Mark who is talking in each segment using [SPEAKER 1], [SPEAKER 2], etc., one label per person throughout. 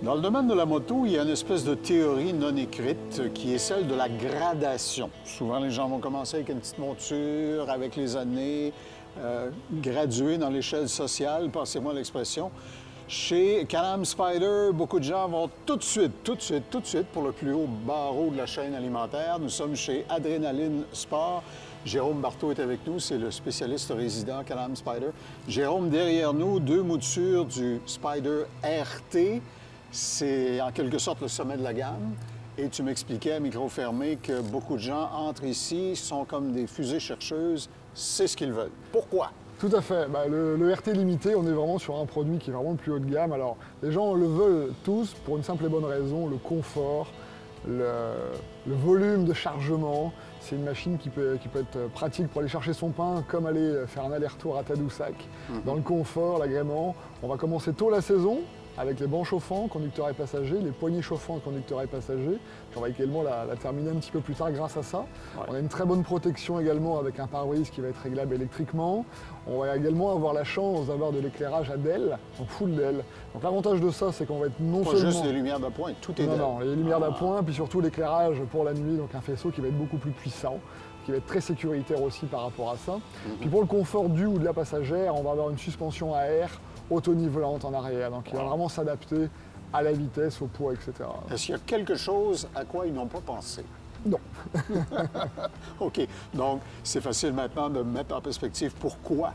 [SPEAKER 1] Dans le domaine de la moto, il y a une espèce de théorie non écrite qui est celle de la gradation. Souvent, les gens vont commencer avec une petite monture, avec les années, graduer dans l'échelle sociale, passez-moi l'expression. Chez Can-Am Spyder, beaucoup de gens vont tout de suite, pour le plus haut barreau de la chaîne alimentaire. Nous sommes chez Adrénaline Sport. Jérôme Barteau est avec nous, c'est le spécialiste résident Can-Am Spyder. Jérôme, derrière nous, deux moutures du Spyder RT. C'est en quelque sorte le sommet de la gamme. Et tu m'expliquais à micro fermé que beaucoup de gens entrent ici, sont comme des fusées chercheuses, c'est ce qu'ils veulent. Pourquoi?
[SPEAKER 2] Tout à fait. Le RT limité, on est vraiment sur un produit qui est vraiment le plus haut de gamme. Alors, les gens le veulent tous pour une simple et bonne raison, le confort, le volume de chargement. C'est une machine qui peut être pratique pour aller chercher son pain, comme aller faire un aller-retour à Tadoussac. Dans le confort, l'agrément, on va commencer tôt la saison, avec les bancs chauffants, conducteurs et passagers, les poignées chauffantes, conducteurs et passagers. Puis on va également la terminer un petit peu plus tard grâce à ça. Ouais. On a une très bonne protection également avec un pare-brise qui va être réglable électriquement. On va également avoir la chance d'avoir de l'éclairage à DEL, en full DEL. Donc l'avantage de ça, c'est qu'on va être non seulement...
[SPEAKER 1] Pas juste les lumières d'appoint, tout est DEL.
[SPEAKER 2] Non, les lumières d'appoint, puis surtout l'éclairage pour la nuit, donc un faisceau qui va être beaucoup plus puissant, qui va être très sécuritaire aussi par rapport à ça. Puis pour le confort du ou de la passagère, on va avoir une suspension à air auto-nivelante en arrière, donc il va vraiment s'adapter à la vitesse, au poids, etc.
[SPEAKER 1] Est-ce qu'il y a quelque chose à quoi ils n'ont pas pensé?
[SPEAKER 2] Non.
[SPEAKER 1] OK. Donc, c'est facile maintenant de mettre en perspective pourquoi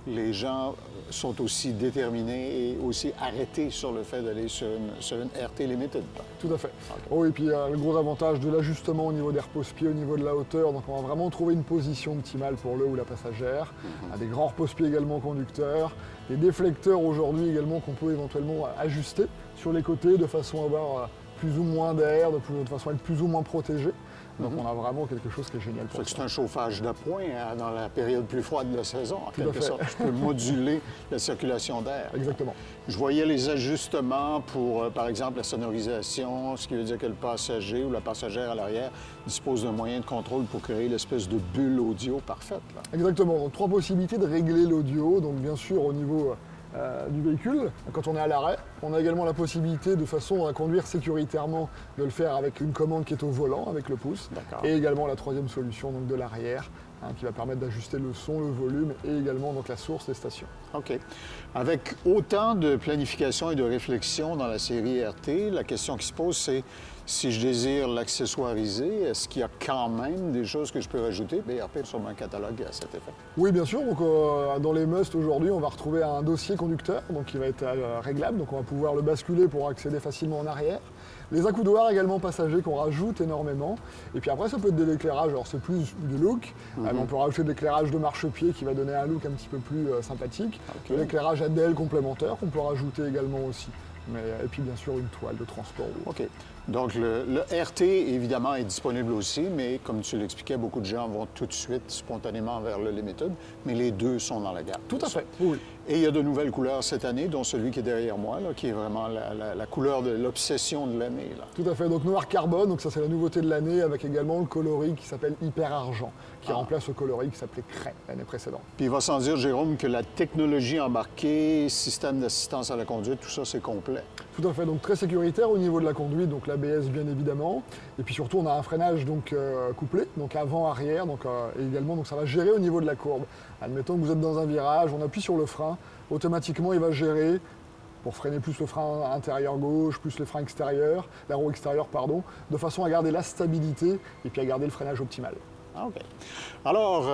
[SPEAKER 1] les gens sont aussi déterminés et aussi arrêtés sur le fait d'aller sur une RT Limited.
[SPEAKER 2] Tout à fait.
[SPEAKER 1] Okay.
[SPEAKER 2] Oh, et puis le gros avantage de l'ajustement au niveau des repose-pieds, au niveau de la hauteur. Donc on va vraiment trouver une position optimale pour le ou la passagère. Des grands repose-pieds également conducteurs. Des déflecteurs aujourd'hui également qu'on peut éventuellement ajuster sur les côtés de façon à avoir plus ou moins d'air, de façon à être plus ou moins protégé. Donc on a vraiment quelque chose qui est génial pour ça.
[SPEAKER 1] C'est un chauffage d'appoint hein, dans la période plus froide de la saison. En quelque sorte, je peux moduler la circulation d'air.
[SPEAKER 2] Exactement.
[SPEAKER 1] Je voyais les ajustements pour, par exemple, la sonorisation, ce qui veut dire que le passager ou la passagère à l'arrière dispose d'un moyen de contrôle pour créer l'espèce de bulle audio parfaite. Là.
[SPEAKER 2] Exactement. Donc 3 possibilités de régler l'audio. Donc bien sûr au niveau du véhicule, quand on est à l'arrêt. On a également la possibilité, de façon à conduire sécuritairement, de le faire avec une commande qui est au volant, avec le pouce. Et également la troisième solution, donc de l'arrière, qui va permettre d'ajuster le son, le volume et également donc, la source des stations.
[SPEAKER 1] OK. Avec autant de planification et de réflexion dans la série RT, la question qui se pose, c'est si je désire l'accessoiriser, est-ce qu'il y a quand même des choses que je peux rajouter? BRP sur mon catalogue à cet effet.
[SPEAKER 2] Oui, bien sûr. Donc, dans les musts aujourd'hui, on va retrouver un dossier conducteur donc, qui va être réglable. Donc, on va pouvoir le basculer pour accéder facilement en arrière. Les accoudoirs également passagers qu'on rajoute énormément. Et puis après, ça peut être de l'éclairage. Alors, c'est plus du look. Mais on peut rajouter de l'éclairage de marchepied qui va donner un look un petit peu plus sympathique. De l'éclairage à DEL complémentaire qu'on peut rajouter également aussi. Et puis, bien sûr, une toile de transport.
[SPEAKER 1] OK. Donc, le RT, évidemment, est disponible aussi, mais comme tu l'expliquais, beaucoup de gens vont tout de suite, spontanément, vers le Limited, mais les deux sont dans la gamme.
[SPEAKER 2] Tout à fait, oui.
[SPEAKER 1] Et il y a de nouvelles couleurs cette année, dont celui qui est derrière moi, là, qui est vraiment la couleur de l'obsession de l'année.
[SPEAKER 2] Tout à fait. Donc, noir carbone, donc ça, c'est la nouveauté de l'année, avec également le coloris qui s'appelle Hyper Argent, qui remplace le coloris qui s'appelait Craie l'année précédente.
[SPEAKER 1] Puis il va sans dire, Jérôme, que la technologie embarquée, système d'assistance à la conduite, tout ça, c'est complet.
[SPEAKER 2] Tout à fait. Donc, très sécuritaire au niveau de la conduite, donc l'ABS, bien évidemment. Et puis surtout, on a un freinage donc, couplé, donc avant-arrière, et également, donc ça va gérer au niveau de la courbe. Admettons que vous êtes dans un virage, on appuie sur le frein, automatiquement, il va gérer pour freiner plus le frein intérieur gauche, plus le frein extérieur, la roue extérieure, pardon, de façon à garder la stabilité et puis à garder le freinage optimal.
[SPEAKER 1] OK. Alors,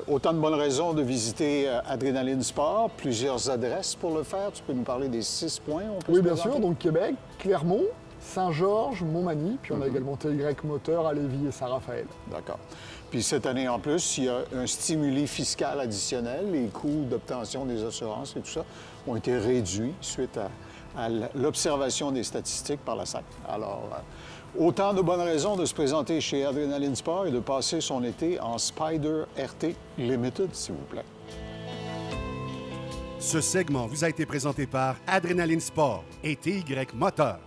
[SPEAKER 1] autant de bonnes raisons de visiter Adrénaline Sport, plusieurs adresses pour le faire. Tu peux nous parler des 6 points?
[SPEAKER 2] Oui, bien sûr. Donc, Québec, Clermont, Saint-Georges, Montmagny, puis on a également TY Moteur à Lévis et Saint-Raphaël.
[SPEAKER 1] D'accord. Puis cette année, en plus, il y a un stimuli fiscal additionnel. Les coûts d'obtention des assurances et tout ça ont été réduits suite à l'observation des statistiques par la SAC. Alors, autant de bonnes raisons de se présenter chez Adrénaline Sport et de passer son été en Spyder RT Limited, s'il vous plaît.
[SPEAKER 3] Ce segment vous a été présenté par Adrénaline Sport et TY Moteur.